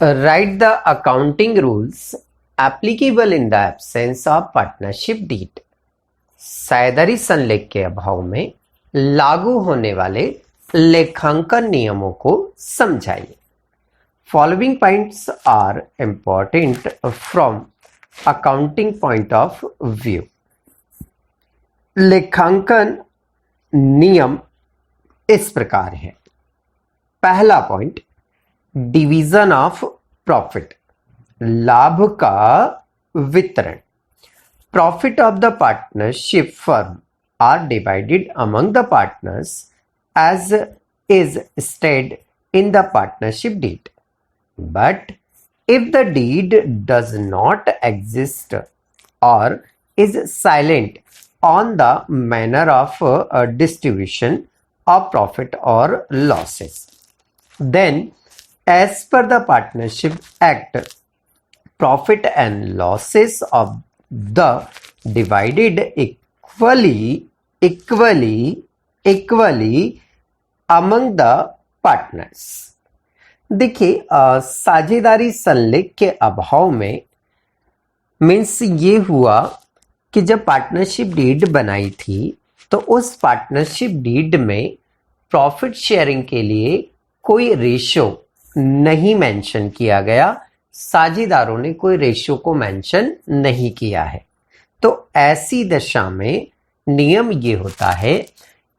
Write the accounting rules applicable in the absence of partnership deed. साझेदारी संलेख के अभाव में लागू होने वाले लेखांकन नियमों को समझाइए. Following points are important from accounting point of view. लेखांकन नियम इस प्रकार है. पहला पॉइंट, डिवीजन ऑफ प्रॉफिट, लाभ का वितरण. Profit of the partnership firm are divided among the partners as is stated in the partnership deed. But if the deed does not exist or is silent on the manner of distribution of profit or losses, then as per the partnership act, profit and losses of the divided equally among the partners. देखिए, साझेदारी संलेख के अभाव में means ये हुआ कि जब partnership deed बनाई थी तो उस पार्टनरशिप डीड में प्रॉफिट शेयरिंग के लिए कोई रेशो नहीं मेंशन किया गया. साझेदारों ने कोई रेशो को मेंशन नहीं किया है. तो ऐसी दशा में नियम ये होता है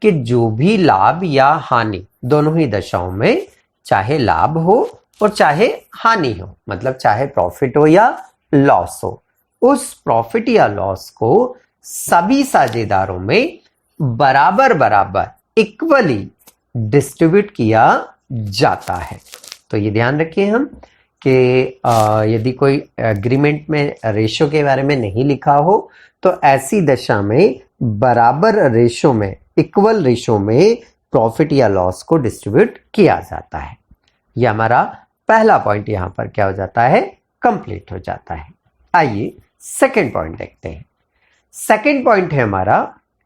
कि जो भी लाभ या हानि, दोनों ही दशाओं में, चाहे लाभ हो और चाहे हानि हो, मतलब चाहे प्रॉफिट हो या लॉस हो, उस प्रॉफिट या लॉस को सभी साझेदारों में बराबर बराबर इक्वली डिस्ट्रीब्यूट किया जाता है. तो ये ध्यान रखिए हम कि यदि कोई एग्रीमेंट में रेशो के बारे में नहीं लिखा हो तो ऐसी दशा में बराबर रेशो में, इक्वल रेशो में प्रॉफिट या लॉस को डिस्ट्रीब्यूट किया जाता है. ये हमारा पहला पॉइंट यहां पर क्या हो जाता है, कंप्लीट हो जाता है. आइए सेकेंड पॉइंट देखते हैं. सेकेंड पॉइंट है हमारा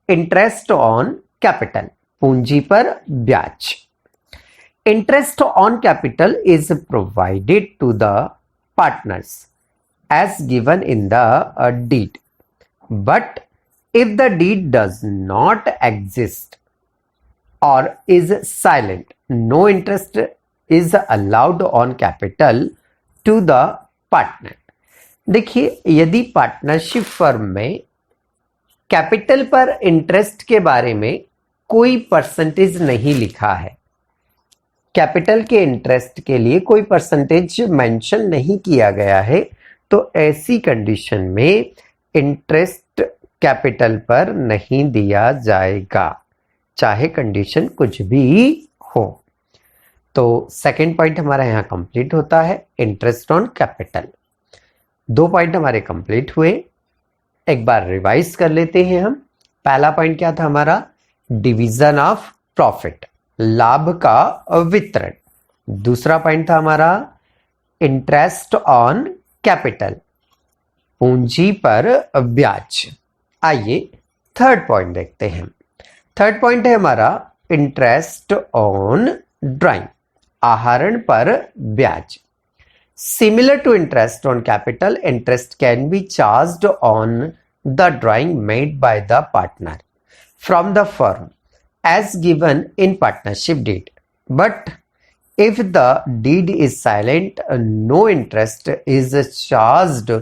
इंटरेस्ट ऑन कैपिटल, पूंजी पर ब्याज. Interest on capital is provided to the partners as given in the deed. But if the deed does not exist or is silent, no interest is allowed on capital to the partner. देखिए, यदि partnership firm में capital पर interest के बारे में कोई percentage नहीं लिखा है, कैपिटल के इंटरेस्ट के लिए कोई परसेंटेज मेंशन नहीं किया गया है, तो ऐसी कंडीशन में इंटरेस्ट कैपिटल पर नहीं दिया जाएगा, चाहे कंडीशन कुछ भी हो. तो सेकंड पॉइंट हमारा यहां कंप्लीट होता है, इंटरेस्ट ऑन कैपिटल. दो पॉइंट हमारे कंप्लीट हुए. एक बार रिवाइज कर लेते हैं हम. पहला पॉइंट क्या था हमारा, डिवीजन ऑफ प्रॉफिट, लाभ का वितरण. दूसरा पॉइंट था हमारा इंटरेस्ट ऑन कैपिटल, पूंजी पर ब्याज. आइए थर्ड पॉइंट देखते हैं. थर्ड पॉइंट है हमारा इंटरेस्ट ऑन ड्राइंग, आहरण पर ब्याज. Similar to interest on capital, interest can be charged on the drawing made by the partner from the firm as given in partnership deed. But if the deed is silent, no interest is charged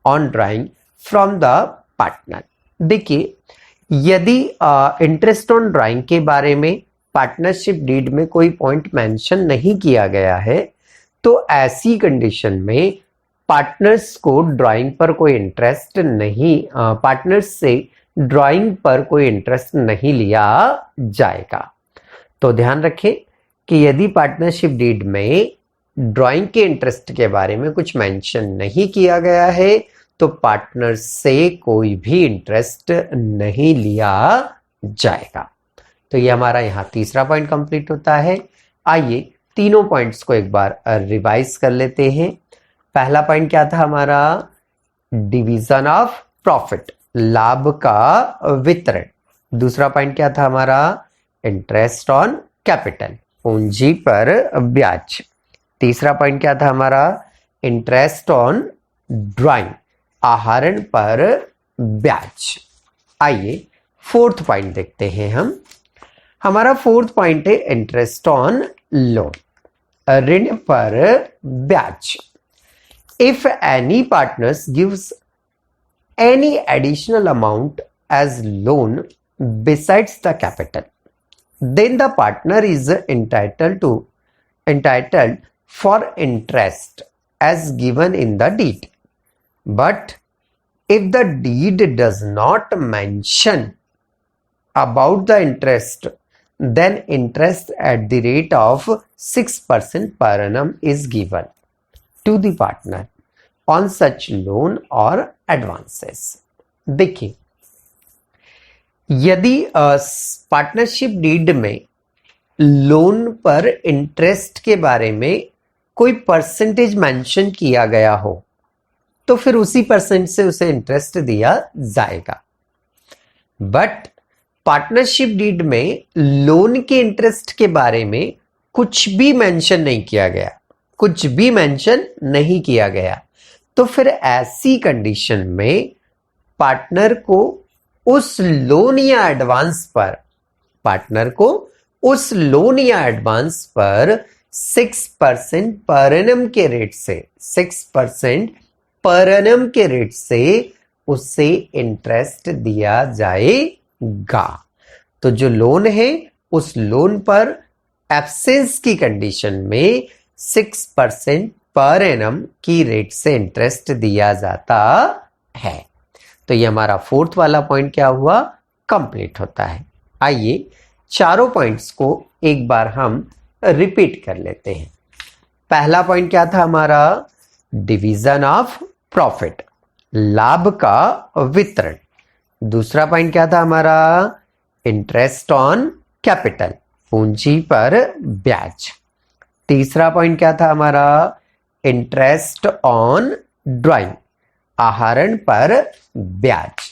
on drawing from the partner. देखिए, यदि interest on drawing के बारे में partnership deed में कोई point mention नहीं किया गया है तो ऐसी कंडीशन में पार्टनर्स को ड्राइंग पर कोई इंटरेस्ट नहीं, पार्टनर्स से ड्राइंग पर कोई इंटरेस्ट नहीं लिया जाएगा. तो ध्यान रखें कि यदि पार्टनरशिप डीड में ड्राइंग के इंटरेस्ट के बारे में कुछ मेंशन नहीं किया गया है तो पार्टनर्स से कोई भी इंटरेस्ट नहीं लिया जाएगा. तो ये हमारा यहाँ तीसरा पॉइंट कंप्लीट होता है. आइए तीनों पॉइंट्स को एक बार रिवाइज कर लेते हैं. पहला पॉइंट क्या था हमारा, डिवीजन ऑफ प्रॉफिट, लाभ का वितरण. दूसरा पॉइंट क्या था हमारा, इंटरेस्ट ऑन कैपिटल, पूंजी पर ब्याज. तीसरा पॉइंट क्या था हमारा, इंटरेस्ट ऑन ड्राइंग, आहरण पर ब्याज। आइए फोर्थ पॉइंट देखते हैं हम। हमारा फोर्थ पॉइंट है इंटरेस्ट ऑन लोन, ऋण पर ब्याज। If any partners gives any additional amount as loan besides the capital, then the partner is entitled for interest as given in the deed. But if the deed does not mention about the interest, then interest at the rate of 6% per annum is given to the partner on such loan or advances. देखिए, यदि partnership deed में loan पर interest के बारे में कोई percentage mention किया गया हो तो फिर उसी परसेंट से उसे इंटरेस्ट दिया जाएगा। बट पार्टनरशिप डीड में लोन के इंटरेस्ट के बारे में कुछ भी मेंशन नहीं किया गया, कुछ भी मेंशन नहीं किया गया, तो फिर ऐसी कंडीशन में पार्टनर को उस लोन या एडवांस पर, पार्टनर को उस लोन या एडवांस पर 6% पर एनम के रेट से, 6% पर एनम के रेट से उसे इंटरेस्ट दिया जाएगा। तो जो लोन है उस लोन पर एब्सेंस की कंडीशन में 6% पर एनम की रेट से इंटरेस्ट दिया जाता है। तो ये हमारा फोर्थ वाला पॉइंट क्या हुआ, कंप्लीट होता है। आइए चारों पॉइंट्स को एक बार हम रिपीट कर लेते हैं। पहला पॉइंट क्या था हमारा, डिवीजन ऑफ प्रॉफिट, लाभ का वितरण। दूसरा पॉइंट क्या था हमारा, इंटरेस्ट ऑन कैपिटल, पूंजी पर ब्याज। तीसरा पॉइंट क्या था हमारा, इंटरेस्ट ऑन ड्राइंग, आहरण पर ब्याज।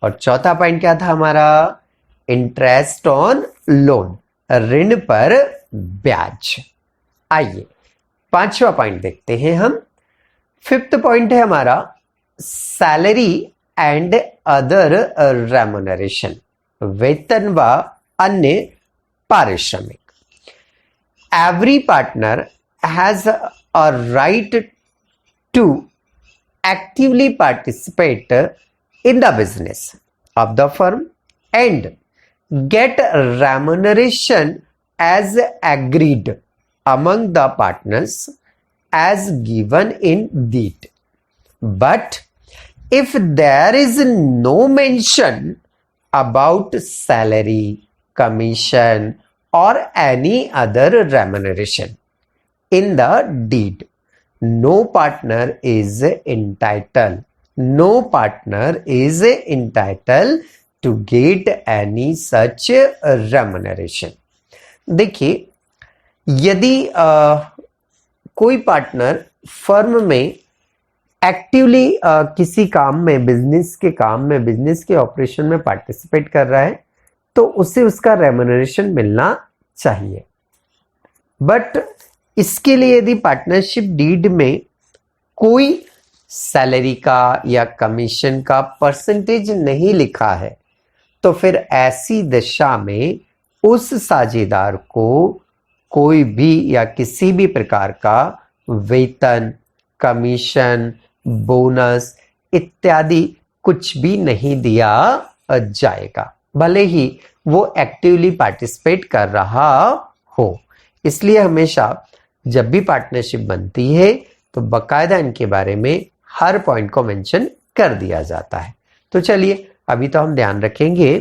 और चौथा पॉइंट क्या था हमारा, इंटरेस्ट ऑन लोन, ऋण पर ब्याज। आइए पांचवा पॉइंट देखते हैं हम। फिफ्थ पॉइंट है हमारा सैलरी एंड अदर रेम्युनरेशन, वेतन व अन्य पारिश्रमिक। Every partner has a right to actively participate in the business of the firm and get remuneration as agreed among the partners as given in deed. But if there is no mention about salary, commission or any other remuneration in the deed, no partner is entitled to get any such remuneration. देखिए, यदि कोई partner firm में actively किसी काम में, business के काम में, बिजनेस के ऑपरेशन में पार्टिसिपेट कर रहा है तो उसे उसका रेम्युनरेशन मिलना चाहिए। बट इसके लिए यदि पार्टनरशिप डीड में कोई सैलरी का या कमीशन का परसेंटेज नहीं लिखा है तो फिर ऐसी दशा में उस साझेदार को कोई भी या किसी भी प्रकार का वेतन, कमीशन, बोनस इत्यादि कुछ भी नहीं दिया जाएगा, भले ही वो एक्टिवली पार्टिसिपेट कर रहा हो। इसलिए हमेशा जब भी पार्टनरशिप बनती है तो बकायदा इनके बारे में हर पॉइंट को मेंशन कर दिया जाता है। तो चलिए अभी तो हम ध्यान रखेंगे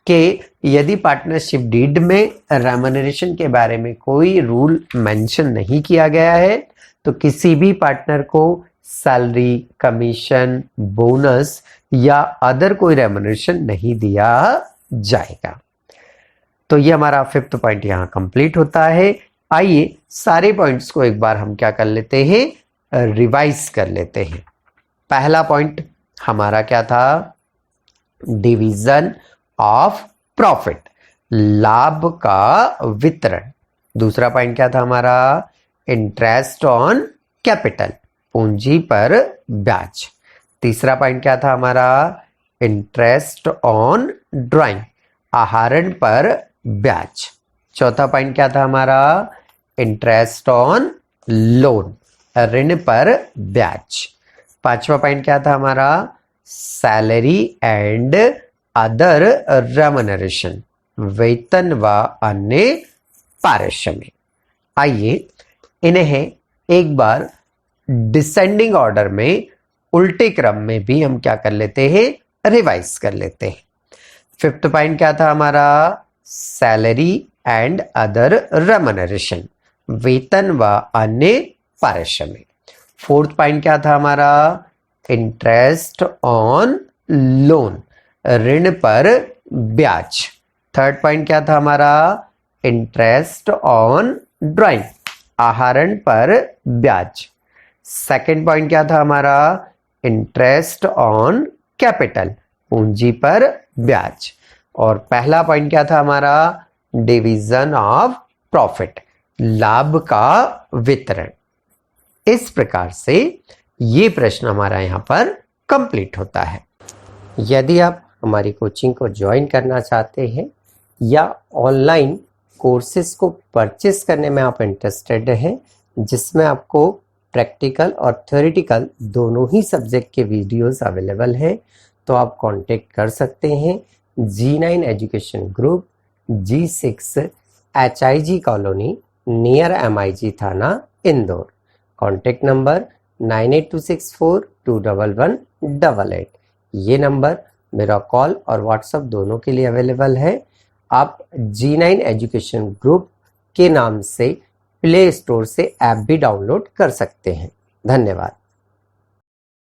कि यदि पार्टनरशिप डीड में रेम्युनरेशन के बारे में कोई रूल मेंशन नहीं किया गया है तो किसी भी पार्टनर को सैलरी, कमीशन, बोनस या अदर कोई रेम्युनरेशन नहीं दिया जाएगा। तो ये हमारा फिफ्थ पॉइंट यहाँ कंप्लीट होता है। आइए सारे पॉइंट्स को एक बार हम क्या कर लेते हैं, रिवाइज कर लेते हैं। पहला पॉइंट हमारा क्या था, डिवीजन ऑफ प्रॉफिट, लाभ का वितरण। दूसरा पॉइंट क्या था हमारा, इंटरेस्ट ऑन कैपिटल, पूंजी पर ब्याज। तीसरा पॉइंट क्या था हमारा, इंटरेस्ट ऑन ड्राइंग, आहरण पर ब्याज। चौथा पॉइंट क्या था हमारा, इंटरेस्ट ऑन लोन, ऋण पर ब्याज। पांचवा पॉइंट क्या था हमारा, सैलरी एंड अदर रेम्युनरेशन, वेतन व अन्य पारिश्रमिक। आइए इन्हें एक बार डिसेंडिंग ऑर्डर में, उल्टे क्रम में भी हम क्या कर लेते हैं, रिवाइज कर लेते हैं। फिफ्थ पॉइंट क्या था हमारा, सैलरी एंड अदर रेम्युनरेशन, वेतन व अन्य पारिश्रमिक। फोर्थ पॉइंट क्या था हमारा, इंटरेस्ट ऑन लोन, ऋण पर ब्याज। थर्ड पॉइंट क्या था हमारा, इंटरेस्ट ऑन ड्राइंग, आहरण पर ब्याज। सेकंड पॉइंट क्या था हमारा, इंटरेस्ट ऑन कैपिटल, पूंजी पर ब्याज। और पहला पॉइंट क्या था हमारा, डिवीजन ऑफ प्रॉफिट, लाभ का वितरण। इस प्रकार से ये प्रश्न हमारा यहाँ पर कंप्लीट होता है। यदि आप हमारी कोचिंग को ज्वाइन करना चाहते हैं या ऑनलाइन कोर्सेज को परचेस करने में आप इंटरेस्टेड हैं, जिसमें आपको प्रैक्टिकल और थ्योरेटिकल दोनों ही सब्जेक्ट के वीडियोस अवेलेबल हैं, तो आप कांटेक्ट कर सकते हैं G9 education group, G6 HIG colony, near MIG थाना, इंदौर। Contact number 9826421188। ये नंबर मेरा कॉल और व्हाट्सएप दोनों के लिए अवेलेबल है। आप G9 एजुकेशन ग्रुप के नाम से प्ले स्टोर से ऐप भी डाउनलोड कर सकते हैं। धन्यवाद।